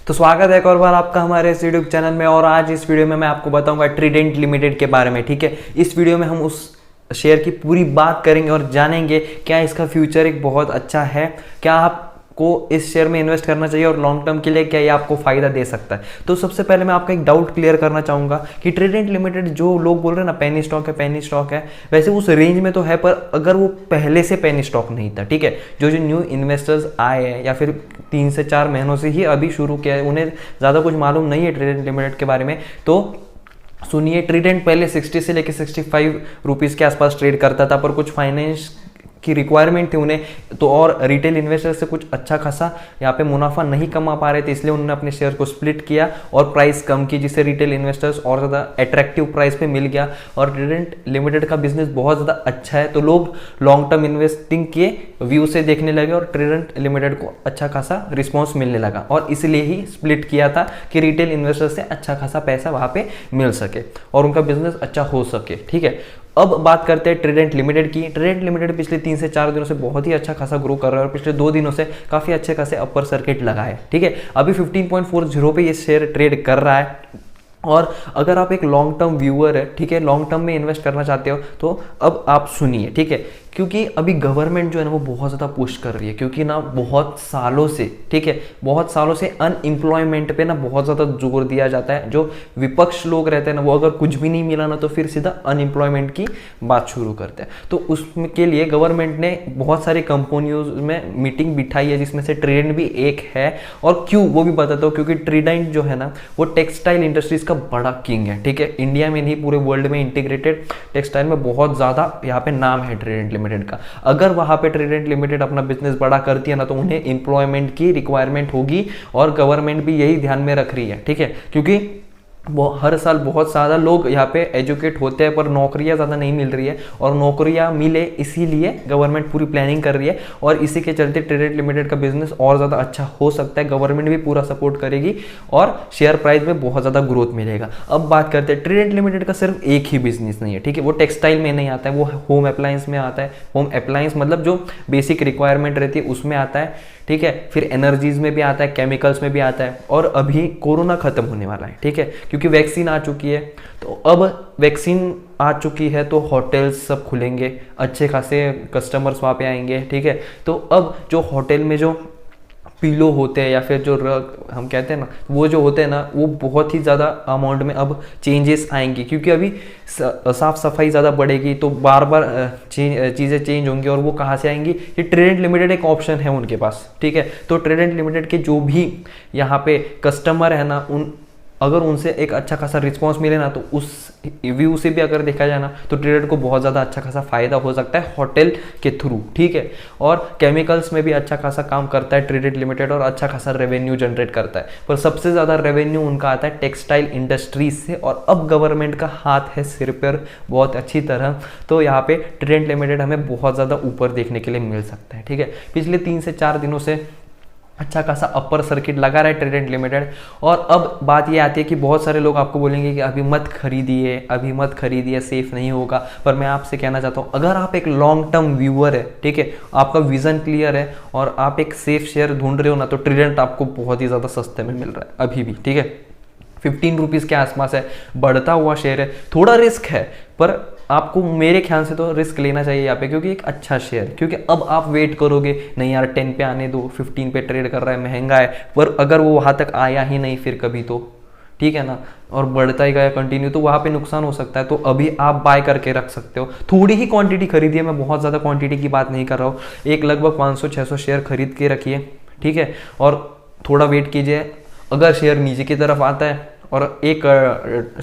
तो स्वागत है एक और बार आपका हमारे इस यूट्यूब चैनल में। और आज इस वीडियो में मैं आपको बताऊंगा ट्राइडेंट लिमिटेड के बारे में। ठीक है, इस वीडियो में हम उस शेयर की पूरी बात करेंगे और जानेंगे क्या इसका फ्यूचर एक बहुत अच्छा है, क्या आपको इस शेयर में इन्वेस्ट करना चाहिए और लॉन्ग टर्म के लिए क्या ये आपको फायदा दे सकता है। तो सबसे पहले मैं आपका एक डाउट क्लियर करना चाहूंगा कि ट्राइडेंट लिमिटेड जो लोग बोल रहे हैं ना पेनी स्टॉक है, वैसे उस रेंज में तो है, पर अगर वो पहले से पेनी स्टॉक नहीं था, ठीक है, जो न्यू इन्वेस्टर्स आए हैं या फिर 3 से 4 महीनों से ही अभी शुरू किया है, उन्हें ज़्यादा कुछ मालूम नहीं है ट्राइडेंट लिमिटेड के बारे में। तो सुनिए, ट्राइडेंट पहले 60 से लेकर 65 रुपीज़ के आसपास ट्रेड करता था, पर कुछ फाइनेंस की रिक्वायरमेंट थी उन्हें, तो और रिटेल इन्वेस्टर से कुछ अच्छा खासा यहाँ पे मुनाफा नहीं कमा पा रहे थे, इसलिए उन्होंने अपने शेयर को स्प्लिट किया और प्राइस कम की, जिससे रिटेल इन्वेस्टर्स और ज़्यादा अट्रैक्टिव प्राइस पे मिल गया। और ट्राइडेंट लिमिटेड का बिजनेस बहुत ज़्यादा अच्छा है, तो लोग लॉन्ग टर्म इन्वेस्टिंग के व्यू से देखने लगे और ट्राइडेंट लिमिटेड को अच्छा खासा रिस्पॉन्स मिलने लगा, और इसलिए ही स्प्लिट किया था कि रिटेल इन्वेस्टर से अच्छा खासा पैसा वहाँ पे मिल सके और उनका बिजनेस अच्छा हो सके। ठीक है, अब बात करते हैं ट्राइडेंट लिमिटेड की। ट्राइडेंट लिमिटेड पिछले 3 से 4 दिनों से बहुत ही अच्छा खासा ग्रो कर रहा है और पिछले 2 दिनों से काफ़ी अच्छे खासे अपर सर्किट लगा है। ठीक है, अभी 15.40 पे ये शेयर ट्रेड कर रहा है। और अगर आप एक लॉन्ग टर्म व्यूअर है, ठीक है, लॉन्ग टर्म में इन्वेस्ट करना चाहते हो, तो अब आप सुनिए, ठीक है, क्योंकि अभी गवर्नमेंट जो है ना वो बहुत ज़्यादा पुश कर रही है, क्योंकि ना बहुत सालों से, ठीक है, बहुत सालों से अनएम्प्लॉयमेंट पे ना बहुत ज़्यादा जोर दिया जाता है। जो विपक्ष लोग रहते हैं ना, वो अगर कुछ भी नहीं मिला ना तो फिर सीधा अनएम्प्लॉयमेंट की बात शुरू करते हैं। तो उसके लिए गवर्नमेंट ने बहुत सारी कंपनियों में मीटिंग बिठाई है, जिसमें से ट्राइडेंट भी एक है। और क्यों, वो भी बताता हूँ, क्योंकि ट्राइडेंट जो है ना वो टेक्सटाइल इंडस्ट्रीज का बड़ा किंग है। ठीक है, इंडिया में नहीं पूरे वर्ल्ड में इंटीग्रेटेड टेक्सटाइल में बहुत ज़्यादा यहाँ पे नाम है ट्राइडेंट लिमिटेड का। अगर वहां पे ट्राइडेंट लिमिटेड अपना बिजनेस बड़ा करती है ना, तो उन्हें एम्प्लॉयमेंट की रिक्वायरमेंट होगी और गवर्नमेंट भी यही ध्यान में रख रही है। ठीक है, क्योंकि वो हर साल बहुत ज़्यादा लोग यहाँ पे एजुकेट होते हैं, पर नौकरियाँ ज़्यादा नहीं मिल रही है, और नौकरियाँ मिले इसीलिए गवर्नमेंट पूरी प्लानिंग कर रही है, और इसी के चलते ट्राइडेंट लिमिटेड का बिजनेस और ज़्यादा अच्छा हो सकता है। गवर्नमेंट भी पूरा सपोर्ट करेगी और शेयर प्राइस में बहुत ज़्यादा ग्रोथ मिलेगा। अब बात करते हैं, ट्राइडेंट लिमिटेड का सिर्फ एक ही बिजनेस नहीं है, ठीक है, वो टेक्सटाइल में नहीं आता है, वो होम अप्लायंस में आता है। होम अप्लायंस मतलब जो बेसिक रिक्वायरमेंट रहती है उसमें आता है, ठीक है, फिर एनर्जीज में भी आता है, केमिकल्स में भी आता है, और अभी कोरोना खत्म होने वाला है। ठीक है, क्योंकि वैक्सीन आ चुकी है, तो अब वैक्सीन आ चुकी है तो होटल्स सब खुलेंगे, अच्छे खासे कस्टमर्स वहाँ पे आएंगे। ठीक है, तो अब जो होटल में जो पिलो होते हैं या फिर जो रग हम कहते हैं ना, वो जो होते हैं ना, वो बहुत ही ज़्यादा अमाउंट में अब चेंजेस आएंगी, क्योंकि अभी साफ सफाई ज़्यादा बढ़ेगी, तो बार बार चीज़ें चेंज होंगी, और वो कहाँ से आएंगी, ये ट्राइडेंट लिमिटेड एक ऑप्शन है उनके पास। ठीक है, तो ट्राइडेंट लिमिटेड के जो भी यहाँ पे कस्टमर है ना, अगर उनसे एक अच्छा खासा रिस्पॉन्स मिले ना, तो उस व्यू से भी अगर देखा जाए ना, तो ट्राइडेंट को बहुत ज़्यादा अच्छा खासा फायदा हो सकता है होटल के थ्रू। ठीक है, और केमिकल्स में भी अच्छा खासा काम करता है ट्राइडेंट लिमिटेड, और अच्छा खासा रेवेन्यू जनरेट करता है, पर सबसे ज़्यादा रेवेन्यू उनका आता है टेक्सटाइल इंडस्ट्रीज से, और अब गवर्नमेंट का हाथ है सिर पर बहुत अच्छी तरह, तो यहाँ पे ट्राइडेंट लिमिटेड हमें बहुत ज़्यादा ऊपर देखने के लिए मिल सकता है। ठीक है, पिछले 3 से 4 दिनों से अच्छा खासा अपर सर्किट लगा रहा है ट्राइडेंट लिमिटेड। और अब बात ये आती है कि बहुत सारे लोग आपको बोलेंगे कि अभी मत खरीदिए, सेफ नहीं होगा, पर मैं आपसे कहना चाहता हूँ, अगर आप एक लॉन्ग टर्म व्यूअर है, ठीक है, आपका विजन क्लियर है और आप एक सेफ शेयर ढूंढ रहे हो ना, तो ट्राइडेंट आपको बहुत ही ज़्यादा सस्ते में मिल रहा है अभी भी। ठीक है, 15 रुपीज़ के आसपास है, बढ़ता हुआ शेयर है, थोड़ा रिस्क है, पर आपको मेरे ख्याल से तो रिस्क लेना चाहिए यहाँ पे, क्योंकि एक अच्छा शेयर, क्योंकि अब आप वेट करोगे नहीं यार 10 पे आने दो, 15 पे ट्रेड कर रहा है, महंगा है, पर अगर वो वहाँ तक आया ही नहीं फिर कभी, तो ठीक है ना, और बढ़ता ही गया कंटिन्यू, तो वहाँ पे नुकसान हो सकता है। तो अभी आप बाय करके रख सकते हो, थोड़ी ही क्वांटिटी खरीदिए, मैं बहुत ज़्यादा क्वांटिटी की बात नहीं कर रहा हूँ, एक लगभग 500-600 शेयर खरीद के रखिए। ठीक है, और थोड़ा वेट कीजिए, अगर शेयर नीचे की तरफ आता है और एक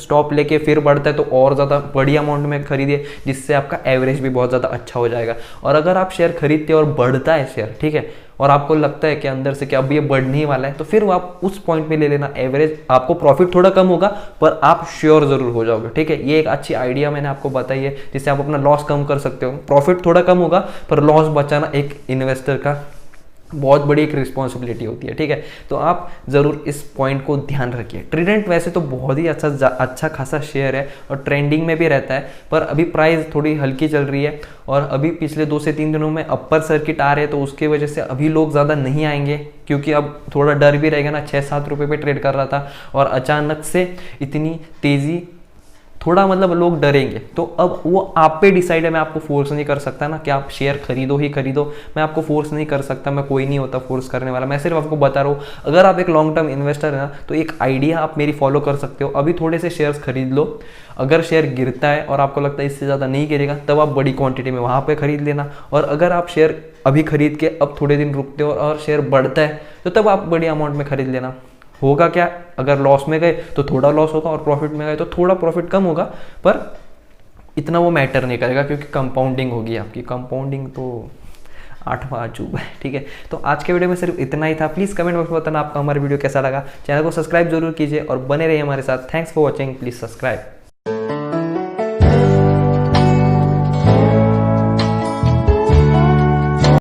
स्टॉप लेके फिर बढ़ता है, तो और ज़्यादा बड़ी अमाउंट में खरीदिए, जिससे आपका एवरेज भी बहुत ज़्यादा अच्छा हो जाएगा। और अगर आप शेयर खरीदते हैं और बढ़ता है शेयर, ठीक है, और आपको लगता है कि अंदर से कि अब ये बढ़ने ही वाला है, तो फिर आप उस पॉइंट पे ले लेना। एवरेज आपको प्रॉफिट थोड़ा कम होगा, पर आप श्योर जरूर हो जाओगे। ठीक है, ये एक अच्छी आइडिया मैंने आपको बताई है, जिससे आप अपना लॉस कम कर सकते हो। प्रॉफिट थोड़ा कम होगा, पर लॉस बचाना एक इन्वेस्टर का बहुत बड़ी एक रिस्पॉन्सिबिलिटी होती है, ठीक है। तो आप ज़रूर इस पॉइंट को ध्यान रखिए। ट्रीडेंट वैसे तो बहुत ही अच्छा खासा शेयर है और ट्रेंडिंग में भी रहता है, पर अभी प्राइस थोड़ी हल्की चल रही है और अभी पिछले 2 से 3 दिनों में अपर सर्किट आ रहे हैं, तो उसके वजह से अभी लोग ज़्यादा नहीं आएंगे, क्योंकि अब थोड़ा डर भी रहेगा ना। 6-7 रुपये पे ट्रेड कर रहा था और अचानक से इतनी तेज़ी, थोड़ा मतलब लोग डरेंगे। तो अब वो आप पे डिसाइड है, मैं आपको फोर्स नहीं कर सकता ना कि आप शेयर खरीदो ही खरीदो, मैं आपको फोर्स नहीं कर सकता, मैं कोई नहीं होता फोर्स करने वाला, मैं सिर्फ आपको बता रहा हूँ। अगर आप एक लॉन्ग टर्म इन्वेस्टर है ना, तो एक आइडिया आप मेरी फॉलो कर सकते हो। अभी थोड़े से शेयर्स खरीद लो, अगर शेयर गिरता है और आपको लगता है इससे ज़्यादा नहीं गिरेगा, तब आप बड़ी क्वांटिटी में वहाँ पर खरीद लेना। और अगर आप शेयर अभी खरीद के अब थोड़े दिन रुकते हो और शेयर बढ़ता है, तो तब आप बड़ी अमाउंट में खरीद लेना। होगा क्या, अगर लॉस में गए तो थोड़ा लॉस होगा और प्रॉफिट में गए तो थोड़ा प्रॉफिट कम होगा, पर इतना वो मैटर नहीं करेगा, क्योंकि कंपाउंडिंग होगी आपकी। कंपाउंडिंग तो 8वां अजूबा है, ठीक है। तो आज के वीडियो में सिर्फ इतना ही था। प्लीज़ कमेंट बॉक्स में बताना आपका हमारा वीडियो कैसा लगा। चैनल को सब्सक्राइब जरूर कीजिए और बने रहिए हमारे साथ। Thanks for watching, please subscribe.